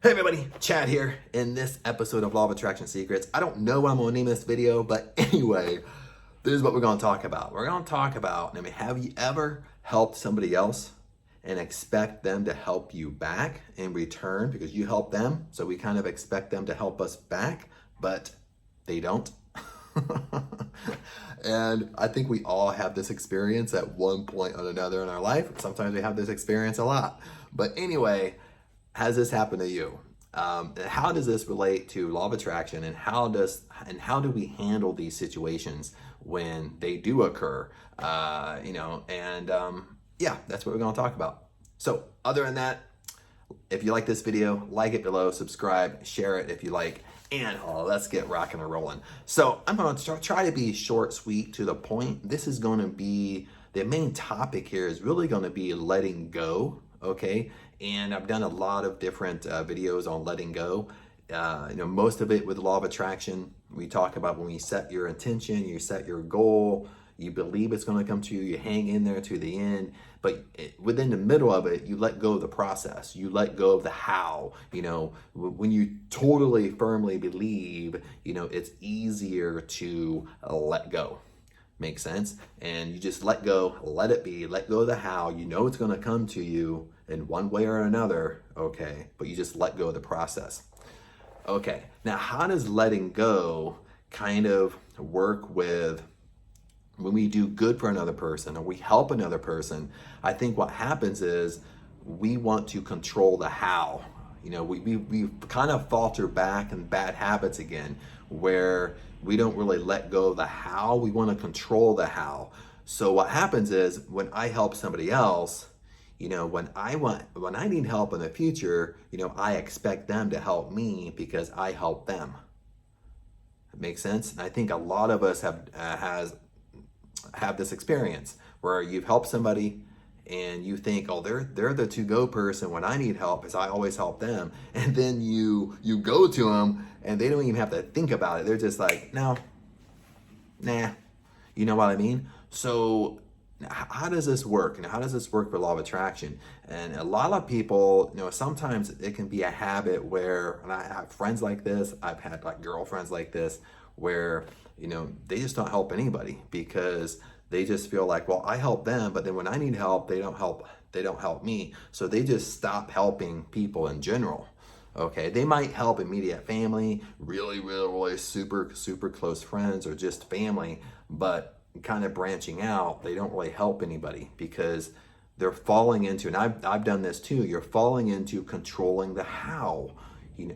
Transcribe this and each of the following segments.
Hey everybody, Chad here in this episode of Law of Attraction Secrets. I don't know what I'm gonna name this video, but anyway, this is what we're gonna talk about. We're gonna talk about, have you ever helped somebody else and expect them to help you back in return because you help them? So we kind of expect them to help us back, but they don't. And I think we all have this experience at one point or another in our life. Sometimes we have this experience a lot. But anyway, has this happened to you? How does this relate to law of attraction, and how do we handle these situations when they do occur? Yeah, that's what we're going to talk about. So other than that, if you like this video, like it below, subscribe, share it if you like, and let's get rocking and rolling. So I'm going to try to be short, sweet, to the point. This is going to be, the main topic here is really going to be letting go, okay? And I've done a lot of different videos on letting go. Most of it with the law of attraction, we talk about when you set your intention, you set your goal, you believe it's going to come to you, you hang in there to the end, but within the middle of it, you let go of the process, you let go of the how. When you totally firmly believe, it's easier to let go. Makes sense? And you just let go, let it be, let go of the how. It's going to come to you in one way or another, okay? But you just let go of the process. Okay, now how does letting go kind of work with when we do good for another person or we help another person? I think what happens is we want to control the how. We kind of falter back in bad habits again, where we don't really let go of the how. We want to control the how. So what happens is when I help somebody else, when I need help in the future, I expect them to help me because I help them. That makes sense? And I think a lot of us have this experience where you've helped somebody and you think, oh, they're the to-go person when I need help, as I always help them. And then you go to them and they don't even have to think about it. They're just like, no, nah. You know what I mean? So how does this work? And how does this work for law of attraction? And a lot of people, sometimes it can be a habit where, and I have friends like this, I've had like girlfriends like this, where, they just don't help anybody because they just feel like, well, I help them, but then when I need help, they don't help me. So they just stop helping people in general. Okay, they might help immediate family, really super close friends, or just family, but kind of branching out, they don't really help anybody because they're falling into, and I've done this too, you're falling into controlling the how. You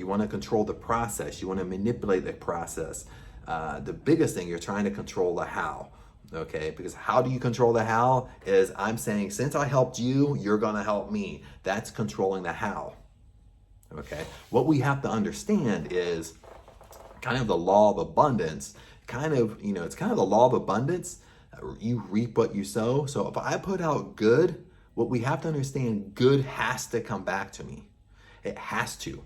want to control the process, you want to manipulate the process. The biggest thing, you're trying to control the how. Okay, because how do you control the how? Is I'm saying, since I helped you, you're gonna help me. That's controlling the how. Okay, what we have to understand is kind of the law of abundance. It's kind of the law of abundance. You reap what you sow. So if I put out good, what we have to understand, good has to come back to me. It has to.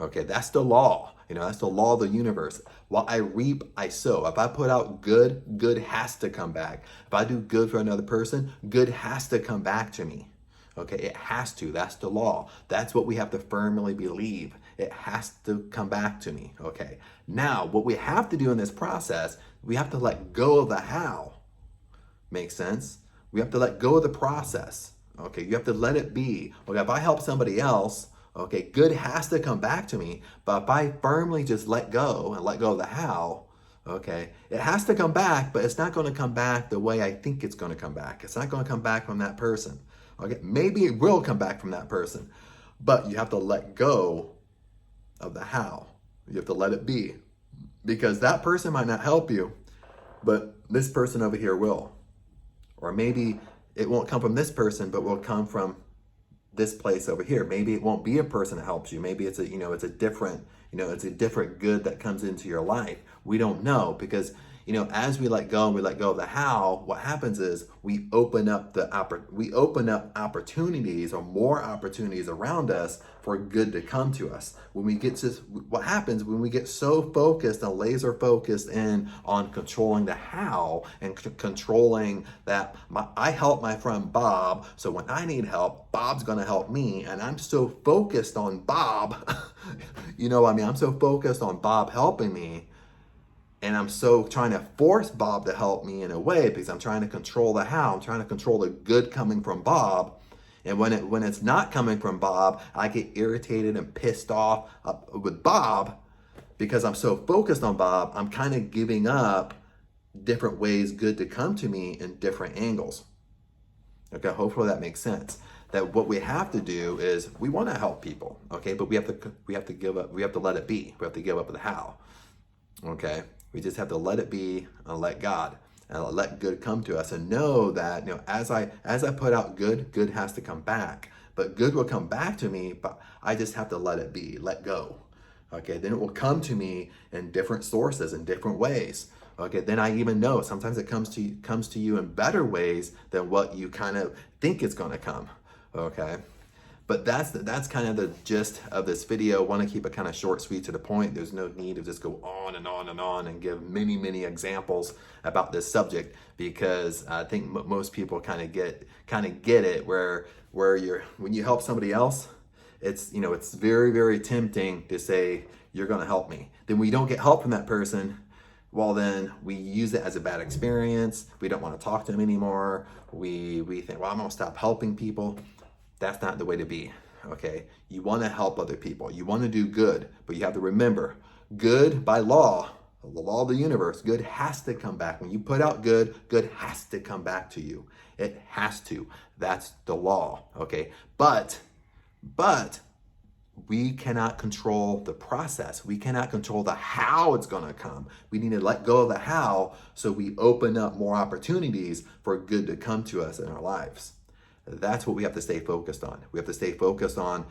Okay, that's the law. That's the law of the universe. What I reap, I sow. If I put out good, good has to come back. If I do good for another person, good has to come back to me. Okay, it has to. That's the law. That's what we have to firmly believe. It has to come back to me. Okay, now what we have to do in this process, we have to let go of the how. Makes sense? We have to let go of the process. Okay, you have to let it be. Okay, if I help somebody else, okay, good has to come back to me. But if I firmly just let go and let go of the how, okay, it has to come back, but it's not going to come back the way I think it's going to come back. It's not going to come back from that person. Okay, maybe it will come back from that person, but you have to let go of the how. You have to let it be, because that person might not help you, but this person over here will. Or maybe it won't come from this person, but will come from this place over here. Maybe it won't be a person that helps you. Maybe it's a different good that comes into your life. We don't know, because as we let go and we let go of the how, what happens is we open up opportunities, or more opportunities around us for good to come to us. What happens when we get so focused and laser focused in on controlling the how and controlling that I help my friend Bob, so when I need help, Bob's gonna help me, and I'm so focused on Bob, I'm so focused on Bob helping me, and I'm so trying to force Bob to help me in a way because I'm trying to control the how. I'm trying to control the good coming from Bob. And when it's not coming from Bob, I get irritated and pissed off with Bob because I'm so focused on Bob. I'm kind of giving up different ways good to come to me in different angles. Okay, hopefully that makes sense. That what we have to do is we want to help people, okay, but we have to give up. We have to let it be. We have to give up the how. Okay. We just have to let it be and let God and let good come to us, and know that as I put out good has to come back. But good will come back to me, but I just have to let it be, let go. Okay, then it will come to me in different sources, in different ways. Okay, then I even know sometimes it comes to you in better ways than what you kind of think it's going to come. Okay. But that's kind of the gist of this video. I want to keep it kind of short, sweet, to the point. There's no need to just go on and on and on and give many, many examples about this subject, because I think most people kind of get it where when you help somebody else, it's very, very tempting to say you're going to help me. Then when you don't get help from that person, well, then we use it as a bad experience. We don't want to talk to them anymore. We think, well, I'm going to stop helping people. That's not the way to be, okay? You want to help other people. You want to do good, but you have to remember, good by law, the law of the universe, good has to come back. When you put out good has to come back to you. It has to. That's the law, okay? But we cannot control the process. We cannot control the how it's going to come. We need to let go of the how so we open up more opportunities for good to come to us in our lives. That's what we have to stay focused on. We have to stay focused on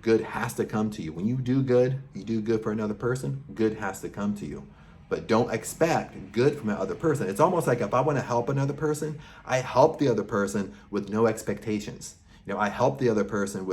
good has to come to you. When you do good for another person, good has to come to you. But don't expect good from another person. It's almost like if I want to help another person, I help the other person with no expectations. I help the other person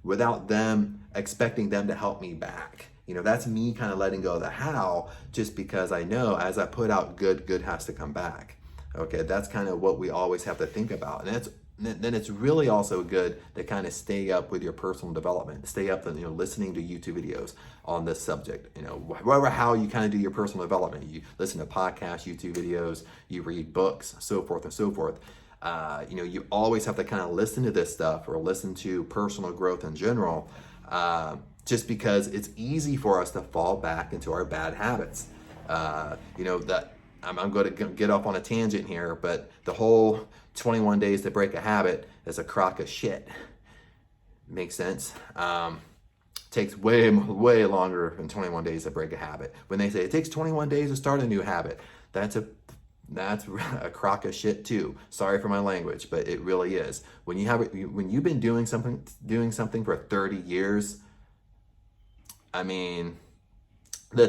without them expecting them to help me back. That's me kind of letting go of the how, just because I know as I put out good has to come back. Okay, that's kind of what we always have to think about. And then it's really also good to kind of stay up with your personal development, stay up and listening to YouTube videos on this subject. Whatever how you kind of do your personal development, you listen to podcasts, YouTube videos, you read books, so forth and so forth. You always have to kind of listen to this stuff, or listen to personal growth in general, just because it's easy for us to fall back into our bad habits. That I'm going to get off on a tangent here, but the whole 21 days to break a habit is a crock of shit. Makes sense? Takes way longer than 21 days to break a habit. When they say it takes 21 days to start a new habit, that's a crock of shit too. Sorry for my language, but it really is. When you've been doing something for 30 years, the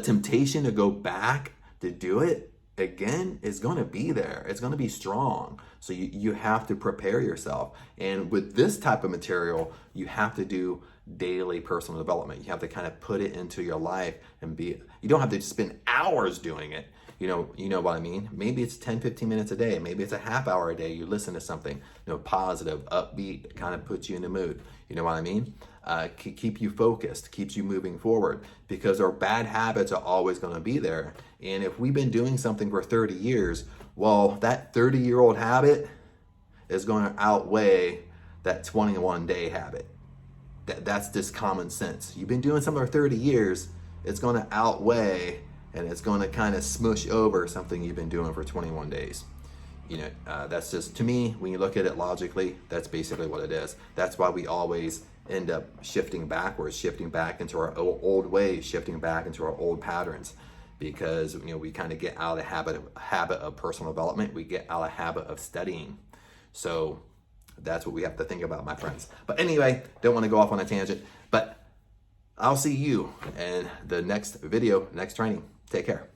temptation to go back to do it again is going to be there. It's going to be strong. So you have to prepare yourself. And with this type of material, you have to do daily personal development. You have to kind of put it into your life and you don't have to spend hours doing it. You know what I mean? Maybe it's 10, 15 minutes a day. Maybe it's a half hour a day. You listen to something, positive, upbeat, kind of puts you in the mood. You know what I mean? Keep you focused, keeps you moving forward, because our bad habits are always going to be there. And if we've been doing something for 30 years, well, that 30-year-old habit is going to outweigh that 21-day habit. That's just common sense. You've been doing something for 30 years, it's going to outweigh, and it's going to kind of smush over something you've been doing for 21 days. That's just, to me, when you look at it logically, that's basically what it is. That's why we always end up shifting backwards, shifting back into our old ways, shifting back into our old patterns, because we kind of get out of the habit of personal development. We get out of the habit of studying. So that's what we have to think about, my friends. But anyway, don't want to go off on a tangent, but I'll see you in the next video, next training. Take care.